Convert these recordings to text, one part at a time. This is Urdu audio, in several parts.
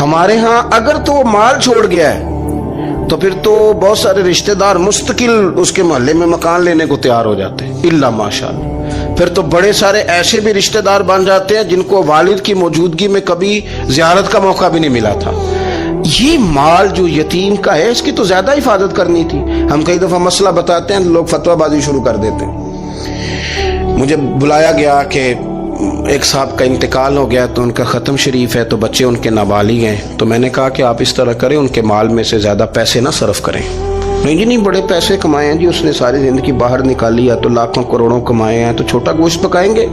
ہمارے ہاں اگر تو وہ مال چھوڑ گیا ہے تو پھر تو بہت سارے رشتہ دار مستقل اس کے محلے میں مکان لینے کو تیار ہو جاتے ہیں، الا ماشاءاللہ۔ پھر تو بڑے سارے ایسے بھی رشتہ دار بن جاتے ہیں جن کو والد کی موجودگی میں کبھی زیارت کا موقع بھی نہیں ملا تھا۔ یہ مال جو یتیم کا ہے اس کی تو زیادہ حفاظت کرنی تھی۔ ہم کئی دفعہ مسئلہ بتاتے ہیں، لوگ فتویٰ بازی شروع کر دیتے ہیں۔ مجھے بلایا گیا کہ ایک صاحب کا انتقال ہو گیا تو ان کا ختم شریف ہے، تو بچے ان کے نابالغ ہیں، تو میں نے کہا کہ آپ اس طرح کریں، ان کے مال میں سے زیادہ پیسے نہ صرف کریں۔ نہیں جی نہیں، بڑے پیسے کمائے ہیں جی، اس نے ساری زندگی باہر نکالی ہے تو لاکھوں کروڑوں کمائے ہیں، تو چھوٹا گوشت پکائیں گے،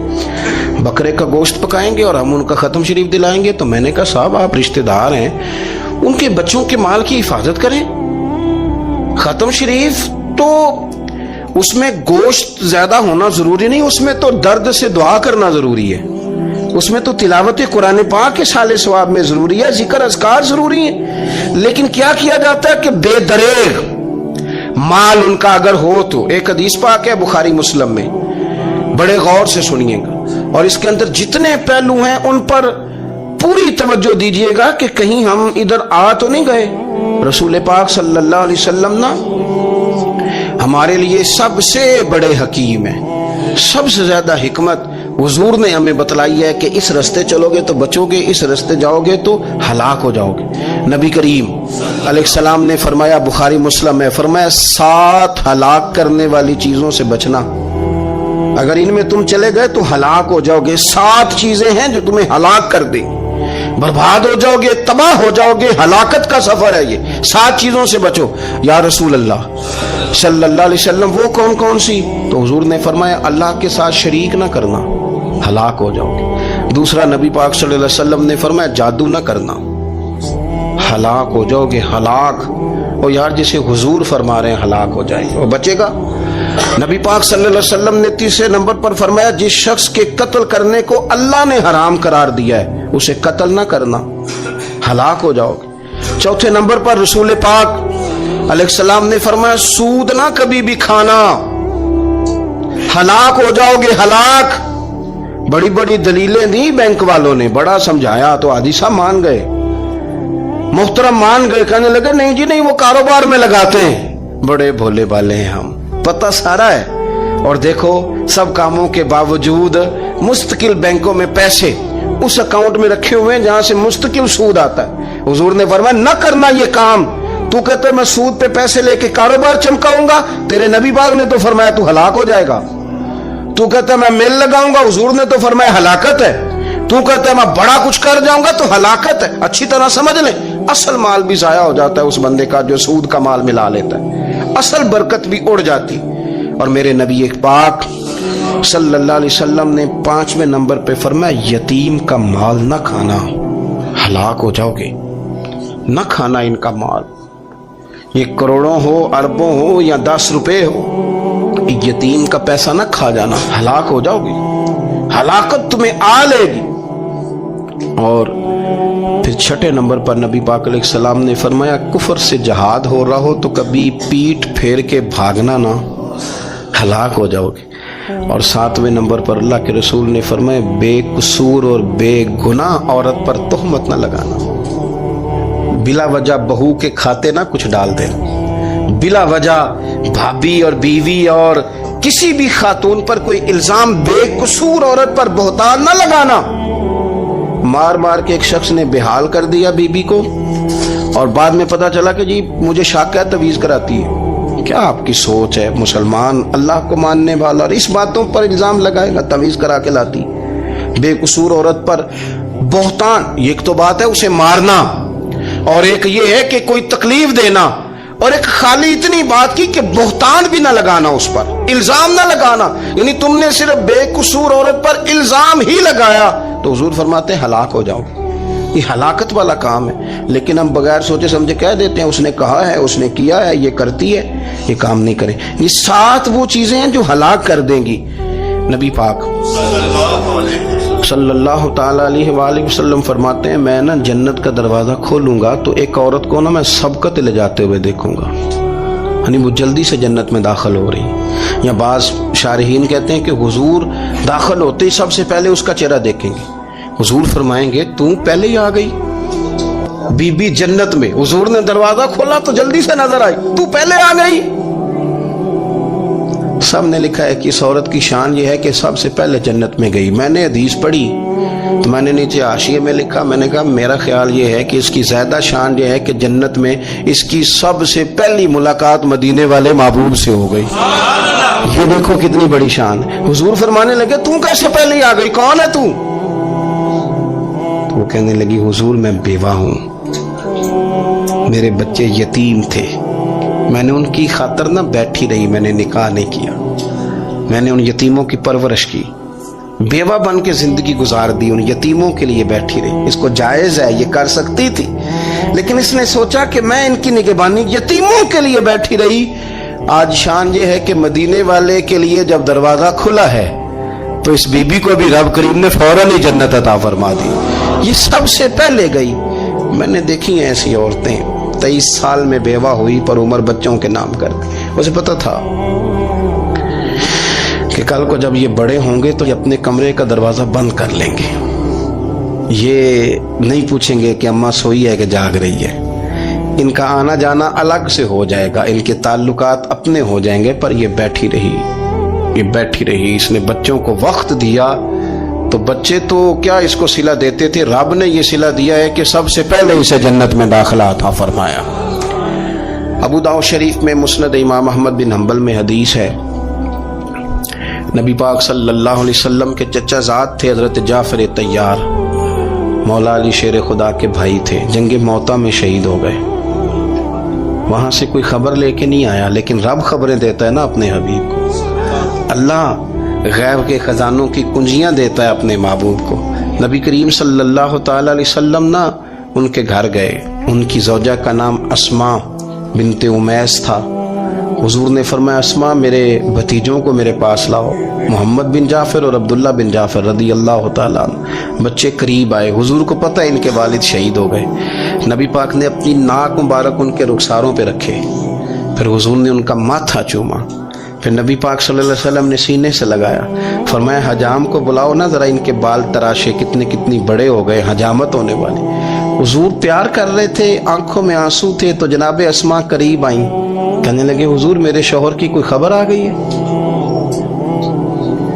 بکرے کا گوشت پکائیں گے اور ہم ان کا ختم شریف دلائیں گے۔ تو میں نے کہا صاحب آپ رشتہ دار ہیں، ان کے بچوں کے مال کی حفاظت کریں۔ ختم شریف تو اس میں گوشت زیادہ ہونا ضروری نہیں، اس میں تو درد سے دعا کرنا ضروری ہے، اس میں تو تلاوت قرآن پاک کے سال ثواب میں ضروری ہے، ذکر اذکار ضروری ہے۔ لیکن کیا کیا جاتا ہے کہ بے دریغ مال ان کا اگر ہو تو، ایک حدیث پاک ہے بخاری مسلم میں، بڑے غور سے سنیے گا اور اس کے اندر جتنے پہلو ہیں ان پر پوری توجہ دیجیے گا کہ کہیں ہم ادھر آ تو نہیں گئے۔ رسول پاک صلی اللہ علیہ وسلم نا ہمارے لیے سب سے بڑے حکیم ہیں، سب سے زیادہ حکمت حضور نے ہمیں بتلائی ہے کہ اس رستے چلو گے تو بچو گے، اس رستے جاؤ گے تو ہلاک ہو جاؤ گے۔ نبی کریم علیہ السلام نے فرمایا، بخاری مسلم ہے، فرمایا 7 ہلاک کرنے والی چیزوں سے بچنا، اگر ان میں تم چلے گئے تو ہلاک ہو جاؤ گے۔ 7 چیزیں ہیں جو تمہیں ہلاک کر دیں، برباد ہو جاؤ گے، تباہ ہو جاؤ گے، ہلاکت کا سفر ہے یہ، 7 چیزوں سے بچو۔ یا رسول اللہ صلی اللہ علیہ وسلم وہ کون کون سی؟ تو حضور نے فرمایا اللہ کے ساتھ شریک نہ کرنا، ہلاک ہو جاؤ گے۔ دوسرا نبی پاک صلی اللہ علیہ وسلم نے فرمایا جادو نہ کرنا، ہلاک ہو جاؤ گے، ہلاک۔ اور یار جسے حضور فرما رہے ہیں ہلاک ہو جائے وہ بچے گا؟ نبی پاک صلی اللہ علیہ وسلم نے تیسرے نمبر پر فرمایا جس شخص کے قتل کرنے کو اللہ نے حرام قرار دیا ہے اسے قتل نہ کرنا، ہلاک ہو جاؤ گے۔ چوتھے نمبر پر رسول پاک علیہ السلام نے فرمایا سود نہ کبھی بھی کھانا، ہلاک ہو جاؤ گے، ہلاک۔ بڑی بڑی دلیلیں دی بینک والوں نے، بڑا سمجھایا تو حاجی صاحب مان گئے، محترم مان گئے، کہنے لگے نہیں جی نہیں وہ کاروبار میں لگاتے ہیں۔ بڑے بھولے بالے ہیں ہم، پتہ سارا ہے۔ اور دیکھو سب کاموں کے باوجود مستقل بینکوں میں پیسے اس اکاؤنٹ میں رکھے ہوئے ہیں جہاں سے مستقل سود آتا ہے۔ حضور نے فرمایا نہ کرنا یہ کام۔ تو کہتے میں سود پہ پیسے لے کے کاروبار چمکاؤں گا، تیرے نبی پاک نے تو فرمایا تو ہلاک ہو جائے گا۔ تو کہتا ہے میں میل لگاؤں گا، حضور نے تو فرمایا ہلاکت ہے۔ تو کہتا ہے میں بڑا کچھ کر جاؤں گا تو ہلاکت ہے۔ اچھی طرح سمجھ لیں، اصل مال بھی ضائع ہو جاتا ہے اس بندے کا جو سود کا مال ملا لیتا ہے، اصل برکت بھی اڑ جاتی۔ اور میرے نبی پاک صلی اللہ علیہ وسلم نے 5ویں نمبر پہ فرمایا یتیم کا مال نہ کھانا، ہلاک ہو جاؤ گے۔ نہ کھانا ان کا مال، یہ کروڑوں ہو، اربوں ہو یا 10 روپے ہو، یتیم کا پیسہ نہ کھا جانا، ہلاک ہو جاؤ گے، ہلاکت تمہیں آ لے گی۔ اور پھر 6 نمبر پر نبی پاک علیہ السلام نے فرمایا کفر سے جہاد ہو رہا ہو تو کبھی پیٹ پھیر کے بھاگنا نہ، ہلاک ہو جاؤ گے۔ اور 7ویں نمبر پر اللہ کے رسول نے فرمایا بے قصور اور بے گناہ عورت پر تہمت نہ لگانا، بلا وجہ بہو کے کھاتے نہ کچھ ڈال دینا، بلا وجہ بھابھی اور بیوی اور کسی بھی خاتون پر کوئی الزام بے قصور عورت پر بہتان نہ لگانا۔ مار مار کے ایک شخص نے بحال کر دیا بیوی کو اور بعد میں پتا چلا کہ جی مجھے شاک ہے تعویذ کراتی ہے۔ کیا آپ کی سوچ ہے؟ مسلمان اللہ کو ماننے والا اور اس باتوں پر الزام لگائے گا تعویذ کرا کے لاتی؟ بے قصور عورت پر بہتان، ایک تو بات ہے اسے مارنا اور ایک یہ ہے کہ کوئی تکلیف دینا، اور ایک خالی اتنی بات کی کہ بہتان بھی نہ لگانا، اس پر الزام نہ لگانا، یعنی تم نے صرف بے قصور عورت پر الزام ہی لگایا تو حضور فرماتے ہیں ہلاک ہو جاؤ۔ یہ ہلاکت والا کام ہے، لیکن ہم بغیر سوچے سمجھے کہہ دیتے ہیں اس نے کہا ہے، اس نے کیا ہے، یہ کرتی ہے، یہ کام نہیں کریں۔ یہ 7 وہ چیزیں ہیں جو ہلاک کر دیں گی۔ نبی پاک صلی اللہ تعالی علیہ وآلہ وسلم فرماتے ہیں میں نا جنت کا دروازہ کھولوں گا تو ایک عورت کو نا میں سبقت لے جاتے ہوئے دیکھوں گا، یعنی وہ جلدی سے جنت میں داخل ہو رہی۔ یا بعض شارحین کہتے ہیں کہ حضور داخل ہوتے ہی سب سے پہلے اس کا چہرہ دیکھیں گے، حضور فرمائیں گے تو پہلے ہی آ گئی، بی بی جنت میں، حضور نے دروازہ کھولا تو جلدی سے نظر آئی، تو پہلے آ گئی۔ سب نے لکھا ہے کہ اس عورت کی شان یہ ہے کہ سب سے پہلے جنت میں گئی۔ میں نے حدیث پڑھی تو میں نے نیچے حاشیے میں لکھا، میں نے کہا میرا خیال یہ ہے کہ اس کی زیادہ شان یہ ہے کہ جنت میں اس کی سب سے پہلی ملاقات مدینے والے محبوب سے ہو گئی۔ یہ دیکھو کتنی بڑی شان۔ حضور فرمانے لگے تو کیسے پہلے آ گئی، کون ہے تو؟ وہ کہنے لگی حضور میں بیوہ ہوں، میرے بچے یتیم تھے، میں نے ان کی خاطر نہ بیٹھی رہی، میں نے نکاح نہیں کیا، میں نے ان یتیموں کی پرورش کی، بیوہ بن کے زندگی گزار دی، ان یتیموں کے لیے بیٹھی رہی۔ اس کو جائز ہے، یہ کر سکتی تھی، لیکن اس نے سوچا کہ میں ان کی نگہبانی یتیموں کے لیے بیٹھی رہی۔ آج شان یہ ہے کہ مدینے والے کے لیے جب دروازہ کھلا ہے تو اس بی بی کو بھی رب کریم نے فوراً ہی جنت عطا فرما دی۔ یہ سب سے پہلے گئی۔ میں نے دیکھی ہیں ایسی عورتیں 23 سال میں بیوہ ہوئی پر عمر بچوں کے نام کر دی۔ اسے پتہ تھا کہ کل کو جب یہ بڑے ہوں گے تو یہ اپنے کمرے کا دروازہ بند کر لیں گے، یہ نہیں پوچھیں گے کہ اماں سوئی ہے کہ جاگ رہی ہے، ان کا آنا جانا الگ سے ہو جائے گا، ان کے تعلقات اپنے ہو جائیں گے، پر یہ بیٹھی رہی، یہ بیٹھی رہی۔ اس نے بچوں کو وقت دیا تو بچے تو کیا اس کو صلہ دیتے تھے، رب نے یہ صلہ دیا ہے کہ سب سے پہلے اسے جنت میں داخلہ عطا فرمایا۔ ابو داؤد شریف میں مسند امام احمد بن حنبل میں حدیث ہے، نبی پاک صلی اللہ علیہ وسلم کے چچا زاد تھے حضرت جعفر طیار، مولا علی شیر خدا کے بھائی تھے، جنگ موطا میں شہید ہو گئے۔ وہاں سے کوئی خبر لے کے نہیں آیا، لیکن رب خبریں دیتا ہے نا اپنے حبیب کو، اللہ غیب کے خزانوں کی کنجیاں دیتا ہے اپنے محبوب کو۔ نبی کریم صلی اللہ تعالی علیہ وسلم نا ان کے گھر گئے، ان کی زوجہ کا نام اسماء بنت امیس تھا۔ حضور نے فرمایا اسماء میرے بھتیجوں کو میرے پاس لاؤ، محمد بن جعفر اور عبداللہ بن جعفر رضی اللہ تعالیٰ عنہ۔ بچے قریب آئے، حضور کو پتہ ان کے والد شہید ہو گئے۔ نبی پاک نے اپنی ناک مبارک ان کے رخساروں پہ رکھے، پھر حضور نے ان کا ماتھا چوما، پھر نبی پاک صلی اللہ علیہ وسلم نے سینے سے لگایا، فرمایا حجام کو بلاؤ نا ذرا، ان کے بال تراشے کتنے بڑے ہو گئے، حجامت ہونے والی۔ حضور پیار کر رہے تھے، آنکھوں میں آنسو تھے، تو جناب اسماء قریب آئیں، کہنے لگے حضور میرے شوہر کی کوئی خبر آ گئی ہے؟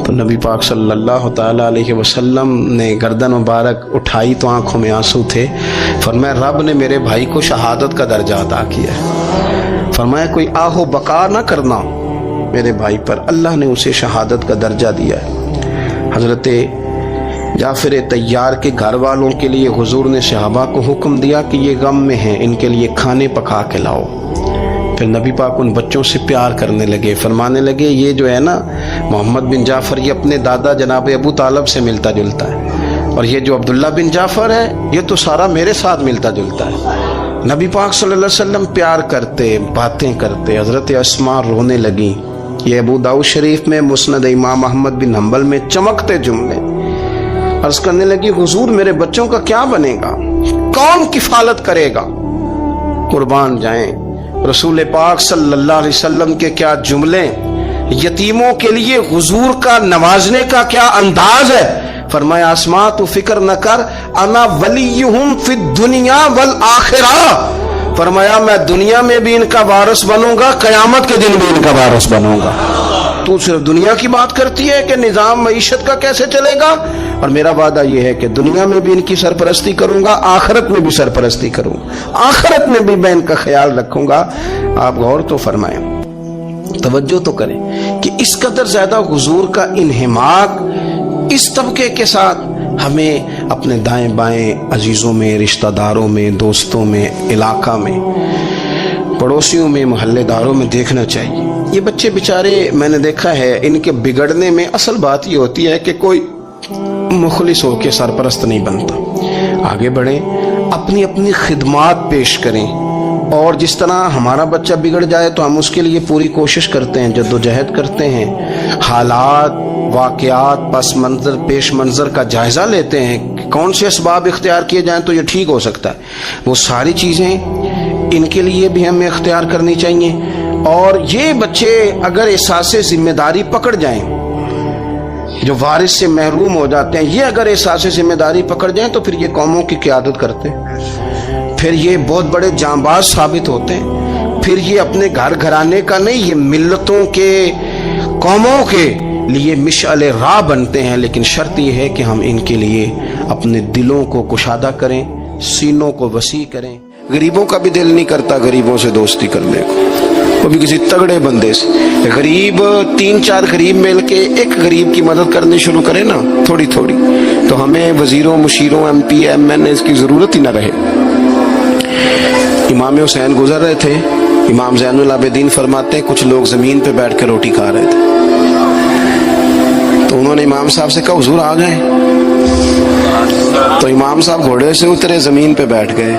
تو نبی پاک صلی اللہ تعالی علیہ وسلم نے گردن مبارک اٹھائی تو آنکھوں میں آنسو تھے، فرمایا رب نے میرے بھائی کو شہادت کا درجہ عطا کیا ہے، فرمایا کوئی آہو بقا نہ کرنا میرے بھائی پر، اللہ نے اسے شہادت کا درجہ دیا ہے۔ حضرت جعفر طیار کے گھر والوں کے لیے حضور نے صحابہ کو حکم دیا کہ یہ غم میں ہیں، ان کے لیے کھانے پکا کے لاؤ۔ پھر نبی پاک ان بچوں سے پیار کرنے لگے، فرمانے لگے یہ جو ہے نا محمد بن جعفر یہ اپنے دادا جناب ابو طالب سے ملتا جلتا ہے، اور یہ جو عبداللہ بن جعفر ہے یہ تو سارا میرے ساتھ ملتا جلتا ہے۔ نبی پاک صلی اللہ علیہ وسلم پیار کرتے، باتیں کرتے، حضرت اسماء رونے لگیں۔ یہ ابو داؤد شریف میں مسند امام احمد بن حنبل میں چمکتے جملے۔ عرض کرنے لگی حضور میرے بچوں کا کیا بنے گا، کون کفالت کرے گا؟ قربان جائیں رسول پاک صلی اللہ علیہ وسلم کے کیا جملے، یتیموں کے لیے حضور کا نوازنے کا کیا انداز ہے۔ فرمایا اسماء تو فکر نہ کر، انا ولیہم فی الدنیا والآخرہ، فرمایا میں دنیا میں بھی ان کا وارث بنوں گا، قیامت کے دن بھی ان کا وارث بنوں گا۔ تو صرف دنیا کی بات کرتی ہے کہ نظام معیشت کا کیسے چلے گا، اور میرا وعدہ یہ ہے کہ دنیا میں بھی ان کی سرپرستی کروں گا، آخرت میں بھی سرپرستی کروں گا، آخرت میں بھی میں ان کا خیال رکھوں گا۔ آپ غور تو فرمائیں، توجہ تو کریں کہ اس قدر زیادہ حضور کا انہماک اس طبقے کے ساتھ ہمیں اپنے دائیں بائیں عزیزوں میں، رشتہ داروں میں، دوستوں میں، علاقہ میں، پڑوسیوں میں، محلے داروں میں دیکھنا چاہیے۔ یہ بچے بیچارے میں نے دیکھا ہے، ان کے بگڑنے میں اصل بات یہ ہوتی ہے کہ کوئی مخلص ہو کے سرپرست نہیں بنتا۔ آگے بڑھیں، اپنی اپنی خدمات پیش کریں، اور جس طرح ہمارا بچہ بگڑ جائے تو ہم اس کے لیے پوری کوشش کرتے ہیں، جدوجہد کرتے ہیں، حالات، واقعات، پس منظر، پیش منظر کا جائزہ لیتے ہیں کہ کون سے اسباب اختیار کیے جائیں تو یہ ٹھیک ہو سکتا ہے۔ وہ ساری چیزیں ان کے لیے بھی ہمیں اختیار کرنی چاہیے۔ اور یہ بچے اگر احساس ذمہ داری پکڑ جائیں، جو وارث سے محروم ہو جاتے ہیں، یہ اگر احساس ذمہ داری پکڑ جائیں تو پھر یہ قوموں کی قیادت کرتے ہیں، پھر یہ بہت بڑے جانباز ثابت ہوتے ہیں، پھر یہ اپنے گھر گھرانے کا نہیں، یہ ملتوں کے، قوموں کے لیے مشعل راہ بنتے ہیں۔ لیکن شرط یہ ہے کہ ہم ان کے لیے اپنے دلوں کو کشادہ کریں، سینوں کو وسیع کریں۔ غریبوں کا بھی دل نہیں کرتا غریبوں سے دوستی کرنے کو، وہ بھی کسی تگڑے بندے سے۔ غریب 3-4 غریب مل کے ایک غریب کی مدد کرنی شروع کرے نا، تھوڑی تھوڑی، تو ہمیں وزیروں، مشیروں، ایم پی، ایم این اے کی ضرورت ہی نہ رہے۔ امام حسین گزر رہے تھے، امام زین العابدین فرماتے ہیں کچھ لوگ زمین پہ بیٹھ کے روٹی کھا رہے تھے، تو انہوں نے امام صاحب سے کہا حضور آ گئے، تو امام صاحب گھوڑے سے اترے، زمین پہ بیٹھ گئے،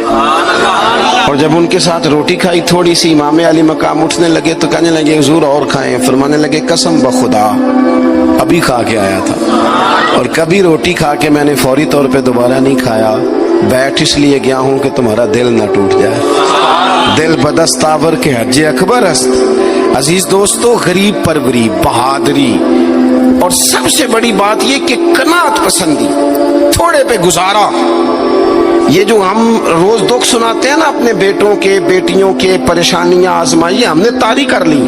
اور جب ان کے ساتھ روٹی کھائی تھوڑی سی، امام علی مقام اٹھنے لگے تو کہنے لگے حضور اور کھائیں، فرمانے لگے قسم بخدا ابھی کھا کے آیا تھا، اور کبھی روٹی کھا کے میں نے فوری طور پہ دوبارہ نہیں کھایا، بیٹھ اس لیے گیا ہوں کہ تمہارا دل نہ ٹوٹ جائے۔ دل بدستاور کے حج اکبر است۔ عزیز دوستو، غریب پروری، بہادری، اور سب سے بڑی بات یہ کہ قناعت پسندی، تھوڑے پہ گزارا۔ یہ جو ہم روز دکھ سناتے ہیں نا اپنے بیٹوں کے، بیٹیوں کے، پریشانیاں، آزمائیاں ہم نے طاری کر لی۔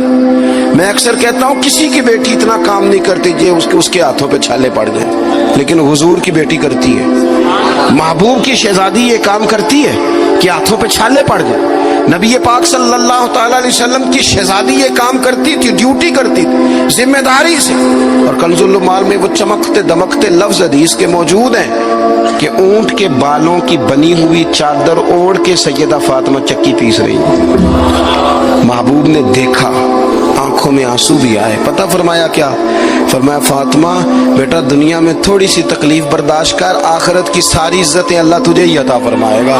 میں اکثر کہتا ہوں کسی کی بیٹی اتنا کام نہیں کرتی اس کے ہاتھوں پہ چھالے پڑ گئے، لیکن حضور کی بیٹی کرتی ہے، محبوب کی شہزادی یہ کام کرتی ہے کہ ہاتھوں پہ چھالے پڑ گئے۔ نبی پاک صلی اللہ تعالی علیہ وسلم کی شہزادی یہ کام کرتی تھی، ڈیوٹی کرتی تھی ذمہ داری سے۔ اور کنز العمال میں وہ چمکتے دمکتے لفظ حدیث کے موجود ہیں کہ اونٹ کے بالوں کی بنی ہوئی چادر اوڑھ کے سیدہ فاطمہ چکی پیس رہی۔ محبوب نے دیکھا، آنکھوں میں آنسو بھی آئے، پتہ فرمایا کیا؟ فرمایا فاطمہ بیٹا دنیا میں تھوڑی سی تکلیف برداشت کر، آخرت کی ساری عزتیں اللہ تجھے ہی عطا فرمائے گا۔